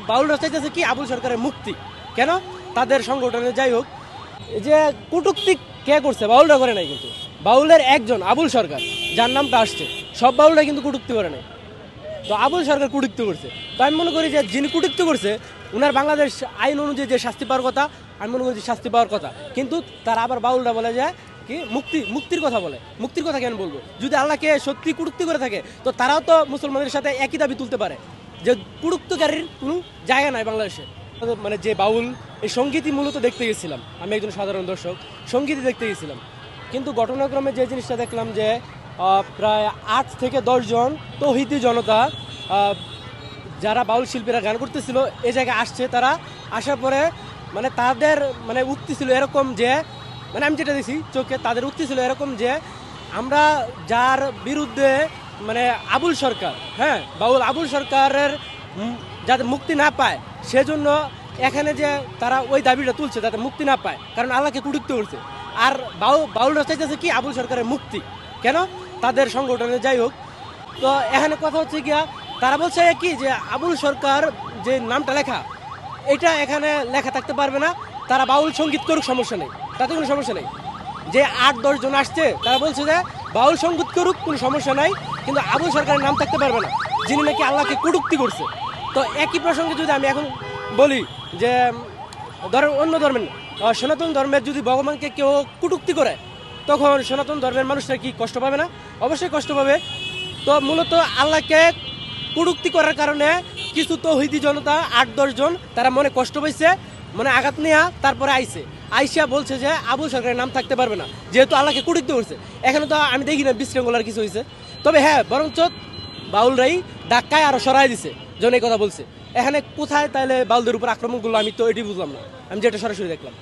বাউলরা চাইতেছে কি আবুল সরকারের মুক্তি। কেন? তাদের সংগঠনে যাই হোক, যে কটূক্তি কে করছে? বাউলরা করে নাই, কিন্তু বাউলের একজন আবুল সরকার যার নামটা আসছে, সব বাউলরা কিন্তু কটূক্তি করে নাই। তো আবুল সরকার কটূক্তি করছে। তো আমি মনে করি যে যিনি কটূক্তি করছে উনার বাংলাদেশ আইন অনুযায়ী যে শাস্তি পাওয়ার কথা, আমি মনে করি শাস্তি পাওয়ার কথা। কিন্তু তারা আবার বাউলরা বলে যায় কি মুক্তির কথা বলে। মুক্তির কথা কেন বলবো? যদি আল্লাহকে সত্যি কটূক্তি করে থাকে তো তারাও তো মুসলমানদের সাথে একই দাবি তুলতে পারে যে কটূক্তিকারীর কোনো জায়গা নাই বাংলাদেশে। মানে যে বাউল, এই সঙ্গীতই মূলত দেখতে গেছিলাম, আমি একজন সাধারণ দর্শক, সঙ্গীতই দেখতে গেছিলাম। কিন্তু ঘটনাক্রমে যে জিনিসটা দেখলাম যে প্রায় 8 থেকে 10 জন তৌহিদি জনতা, যারা বাউল শিল্পীরা গান করতেছিল, এই জায়গায় আসছে। তারা আসার পরে মানে তাদের মানে উক্তি ছিল এরকম যে, মানে আমি যেটা দেখছি চোখে, তাদের উক্তি ছিল এরকম যে আমরা যার বিরুদ্ধে মানে আবুল সরকার, হ্যাঁ বাউল আবুল সরকারের যাতে মুক্তি না পায় সেজন্য এখানে যে তারা ওই দাবিটা তুলছে যাতে মুক্তি না পায়, কারণ আল্লাহকে কটূক্তি করছে। আর বাউলরা চাইতেছে কি আবুল সরকারের মুক্তি। কেন? তাদের সংগঠনে যাই হোক। তো এখানে কথা হচ্ছে গিয়া, তারা বলছে কি যে আবুল সরকার যে নামটা লেখা, এটা এখানে লেখা থাকতে পারবে না। তারা বাউল সঙ্গীত করুক, সমস্যা নেই, তাতে কোনো সমস্যা নেই। যে 8-10 জন আসছে তারা বলছে যে বাউল সঙ্গীত করুক, কোনো সমস্যা নাই, কিন্তু আবুল সরকারের নাম থাকতে পারবে না, যিনি নাকি আল্লাহকে কটূক্তি করছে। তো একই প্রসঙ্গে যদি আমি এখন বলি যে ধরেন অন্য ধর্মের, সনাতন ধর্মের যদি ভগবানকে কেউ কটূক্তি করে, তখন সনাতন ধর্মের মানুষরা কি কষ্ট পাবে না? অবশ্যই কষ্ট পাবে। তো মূলত আল্লাহকে কটূক্তি করার কারণে কিছু তৌহিদি জনতা 8-10 জন তারা মনে কষ্ট পাইছে, মনে আঘাত নেয়া, তারপরে আইসা বলছে যে আবুল সরকারের নাম থাকতে পারবে না, যেহেতু আল্লাহকে কটূক্তি করছে। এখানে তো আমি দেখি না বিশৃঙ্খলার কিছু হয়েছে। তবে হ্যাঁ, বরঞ্চ বাউলরাই ধাক্কায় আরো সরাই দিছে যখন এই কথা বলছে। এখানে কোথায় তাহলে বাউলদের উপর আক্রমণগুলো, আমি তো এটি বুঝলাম না, আমি যেটা সরাসরি দেখলাম।